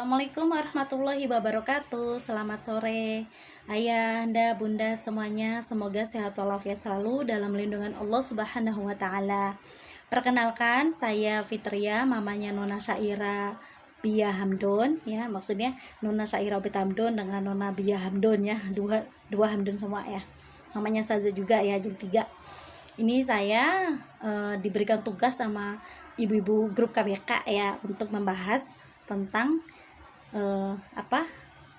Assalamualaikum warahmatullahi wabarakatuh. Selamat sore ayah, anda, bunda semuanya. Semoga sehat walafiat selalu dalam lindungan Allah Subhanahu wa taala. Perkenalkan, saya Fitria, mamanya Nona Syaira Bia Hamdon ya. Maksudnya Nona Syaira Bia Hamdon dengan Nona Bia Hamdon ya. Dua Hamdon semua ya. Namanya Saza juga ya, jadi tiga. Ini saya diberikan tugas sama ibu-ibu grup KBK ya untuk membahas tentang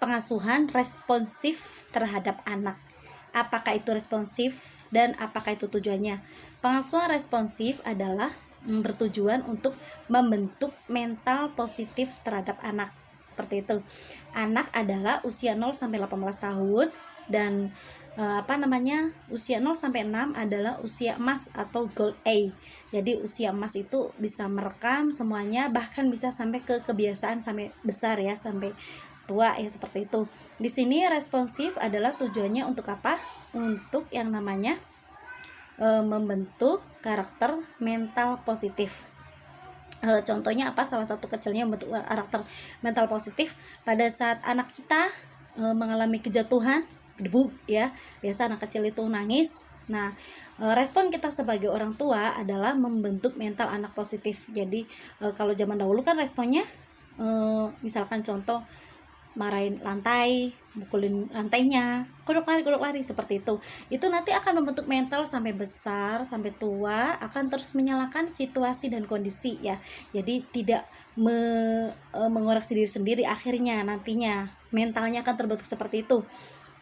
pengasuhan responsif terhadap anak. Apakah itu responsif dan apakah itu tujuannya? Pengasuhan responsif adalah bertujuan untuk membentuk mental positif terhadap anak. Seperti itu. Anak adalah usia 0 sampai 18 tahun dan usia 0 sampai 6 adalah usia emas atau gold age. Jadi usia emas itu bisa merekam semuanya, bahkan bisa sampai ke kebiasaan sampai besar ya, sampai tua ya, seperti itu. Di sini responsif adalah tujuannya untuk apa? Untuk yang namanya membentuk karakter mental positif. Contohnya apa? Salah satu kecilnya membentuk karakter mental positif pada saat anak kita mengalami kejatuhan, debu ya, biasa anak kecil itu nangis. Nah, respon kita sebagai orang tua adalah membentuk mental anak positif. Jadi kalau zaman dahulu kan responnya misalkan contoh marahin lantai, mukulin lantainya, kodok lari seperti itu. Itu nanti akan membentuk mental sampai besar, sampai tua, akan terus menyalahkan situasi dan kondisi ya. Jadi tidak mengoreksi diri sendiri, akhirnya nantinya mentalnya akan terbentuk seperti itu.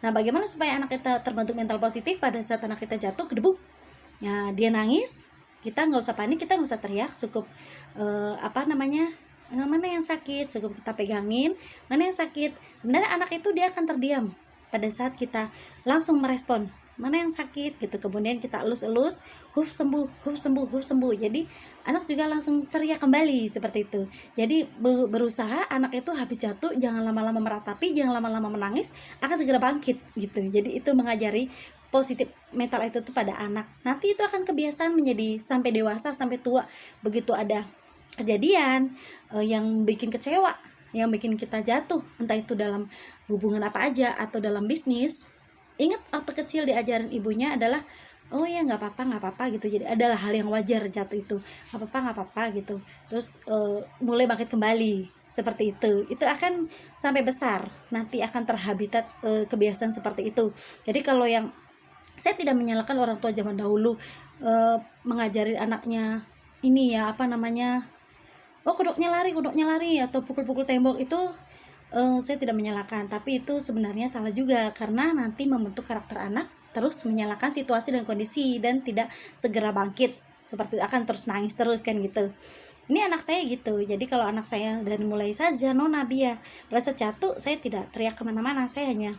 Nah, bagaimana supaya anak kita terbentuk mental positif pada saat anak kita jatuh kedebuk? Nah, dia nangis, kita nggak usah panik, kita nggak usah teriak, cukup mana yang sakit, cukup kita pegangin, mana yang sakit. Sebenarnya anak itu dia akan terdiam pada saat kita langsung merespon mana yang sakit gitu, kemudian kita elus-elus, sembuh. Jadi anak juga langsung ceria kembali seperti itu. Jadi berusaha anak itu habis jatuh jangan lama-lama meratapi, jangan lama-lama menangis, akan segera bangkit gitu. Jadi itu mengajari positif mental itu tuh pada anak. Nanti itu akan kebiasaan menjadi sampai dewasa, sampai tua. Begitu ada kejadian yang bikin kecewa, yang bikin kita jatuh, entah itu dalam hubungan apa aja atau dalam bisnis, ingat waktu kecil diajarin ibunya adalah oh ya nggak apa-apa gitu. Jadi adalah hal yang wajar jatuh itu, nggak apa-apa gitu. Terus mulai bangkit kembali seperti itu akan sampai besar nanti akan terhabitat kebiasaan seperti itu. Jadi kalau yang saya tidak menyalahkan orang tua zaman dahulu mengajari anaknya ini ya kodoknya lari atau pukul-pukul tembok itu saya tidak menyalahkan, tapi itu sebenarnya salah juga karena nanti membentuk karakter anak terus menyalahkan situasi dan kondisi dan tidak segera bangkit, seperti akan terus nangis terus kan gitu. Ini anak saya gitu. Jadi kalau anak saya dari mulai saja Nona Bia merasa jatuh, saya tidak teriak kemana-mana, saya hanya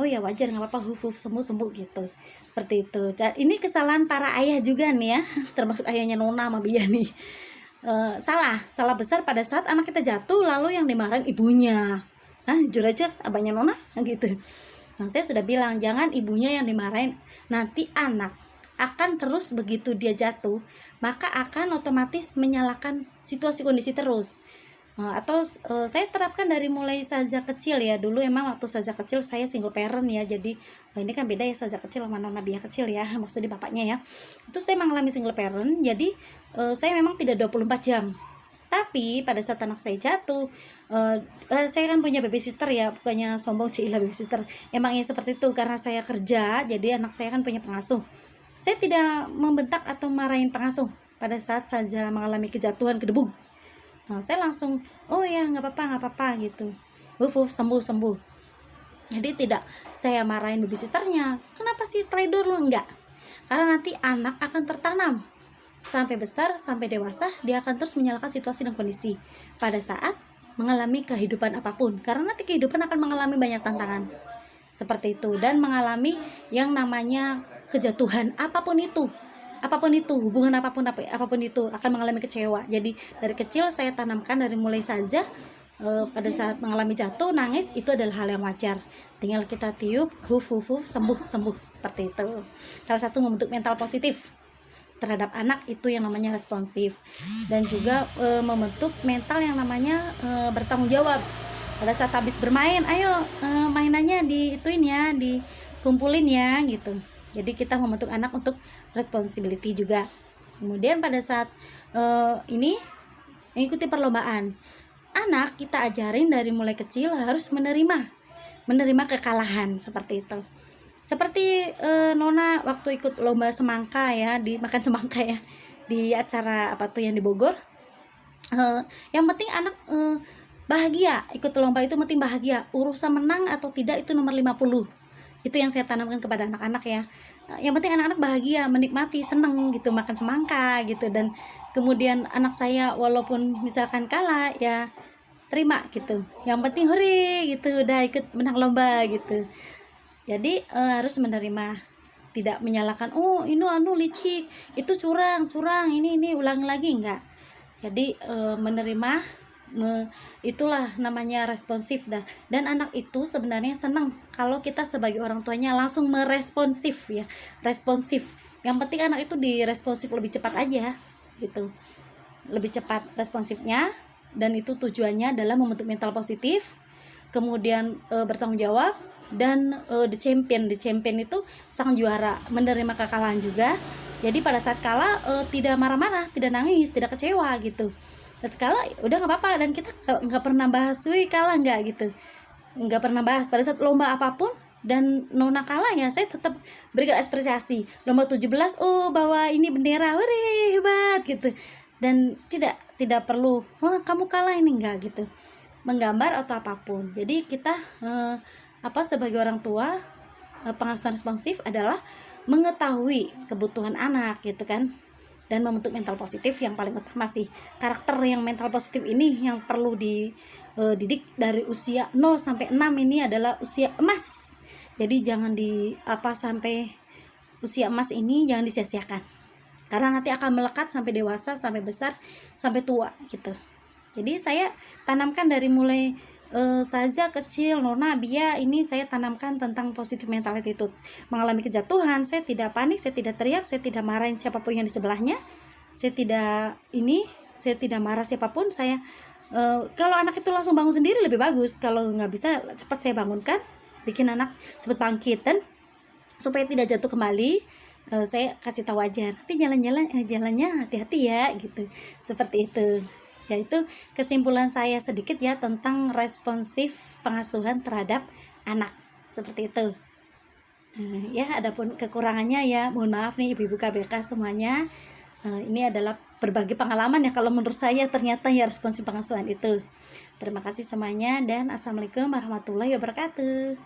oh ya wajar, nggak apa-apa, sembuh gitu, seperti itu. Ini kesalahan para ayah juga nih ya, termasuk ayahnya Nona sama Bia nih. Salah besar pada saat anak kita jatuh lalu yang dimarahin ibunya. Jujur aja abangnya Nona gitu. Nah, saya sudah bilang jangan ibunya yang dimarahin, nanti anak akan terus begitu dia jatuh maka akan otomatis menyalahkan situasi kondisi terus. Saya terapkan dari mulai Saza kecil ya. Dulu emang waktu Saza kecil saya single parent ya, jadi ini kan beda ya, Saza kecil sama Nona Bia kecil ya, maksudnya bapaknya ya. Itu saya mengalami single parent, jadi saya memang tidak 24 jam. Tapi pada saat anak saya jatuh, saya kan punya babysitter ya, bukannya sombong cilah babysitter, emangnya seperti itu karena saya kerja, jadi anak saya kan punya pengasuh. Saya tidak membentak atau marahin pengasuh pada saat Saza mengalami kejatuhan kedebuk. Saya langsung oh ya nggak apa-apa gitu, sembuh. Jadi tidak saya marahin babysitternya, kenapa sih trader lo, enggak, karena nanti anak akan tertanam sampai besar, sampai dewasa, dia akan terus menyalahkan situasi dan kondisi pada saat mengalami kehidupan apapun, karena nanti kehidupan akan mengalami banyak tantangan seperti itu, dan mengalami yang namanya kejatuhan apapun itu, hubungan apapun itu akan mengalami kecewa. Jadi dari kecil saya tanamkan dari mulai saja pada saat mengalami jatuh, nangis itu adalah hal yang wajar, tinggal kita tiup sembuh seperti itu. Salah satu membentuk mental positif terhadap anak itu yang namanya responsif, dan juga membentuk mental yang namanya bertanggung jawab. Pada saat habis bermain, ayo mainannya diituin ya, dikumpulin ya gitu. Jadi kita membentuk anak untuk responsibility juga. Kemudian pada saat ini mengikuti perlombaan, anak kita ajarin dari mulai kecil harus menerima kekalahan seperti itu. Seperti Nona waktu ikut lomba semangka ya, di makan semangka ya, di acara apa tuh yang di Bogor. Yang penting anak bahagia, ikut lomba itu penting bahagia, urusan menang atau tidak itu nomor 50. Itu yang saya tanamkan kepada anak-anak ya. Yang penting anak-anak bahagia, menikmati, seneng gitu makan semangka gitu. Dan kemudian anak saya walaupun misalkan kalah ya terima gitu, yang penting hore gitu, udah ikut menang lomba gitu. Jadi harus menerima, tidak menyalahkan, oh ini licik, itu curang, ini ulangi lagi, enggak. Jadi menerima, itulah namanya responsif dah. Dan anak itu sebenarnya senang kalau kita sebagai orang tuanya langsung meresponsif ya, responsif. Yang penting anak itu diresponsif lebih cepat aja gitu, lebih cepat responsifnya. Dan itu tujuannya adalah membentuk mental positif, kemudian bertanggung jawab, dan the champion itu sang juara, menerima kekalahan juga. Jadi pada saat kalah tidak marah-marah, tidak nangis, tidak kecewa gitu. Dan kalah udah nggak apa-apa, dan kita nggak pernah bahas wih kalah nggak gitu, nggak pernah bahas. Pada saat lomba apapun dan Nona kalah ya saya tetap berikan apresiasi. Lomba 17, oh bawa ini bendera, wih hebat gitu. Dan tidak perlu wah kamu kalah ini, enggak gitu, menggambar atau apapun. Jadi kita sebagai orang tua, pengasuhan responsif adalah mengetahui kebutuhan anak gitu kan, dan membentuk mental positif. Yang paling utama sih karakter yang mental positif ini yang perlu dididik dari usia 0 sampai 6. Ini adalah usia emas. Jadi jangan sampai usia emas ini jangan disia-siakan, karena nanti akan melekat sampai dewasa, sampai besar, sampai tua gitu. Jadi saya tanamkan dari mulai saja kecil, Nona Bia ini saya tanamkan tentang positive mental attitude. Mengalami kejatuhan, saya tidak panik, saya tidak teriak, saya tidak marahin siapapun yang di sebelahnya, saya tidak marah siapapun. Saya kalau anak itu langsung bangun sendiri lebih bagus. Kalau nggak bisa cepat saya bangunkan, bikin anak cepat bangkit, dan supaya tidak jatuh kembali saya kasih tahu aja, nanti jalannya hati-hati ya gitu, seperti itu. Yaitu kesimpulan saya sedikit ya tentang responsif pengasuhan terhadap anak, seperti itu. Ya adapun kekurangannya ya mohon maaf nih ibu-ibu KBK semuanya. Ini adalah berbagi pengalaman ya, kalau menurut saya ternyata ya responsif pengasuhan itu. Terima kasih semuanya, dan assalamualaikum warahmatullahi wabarakatuh.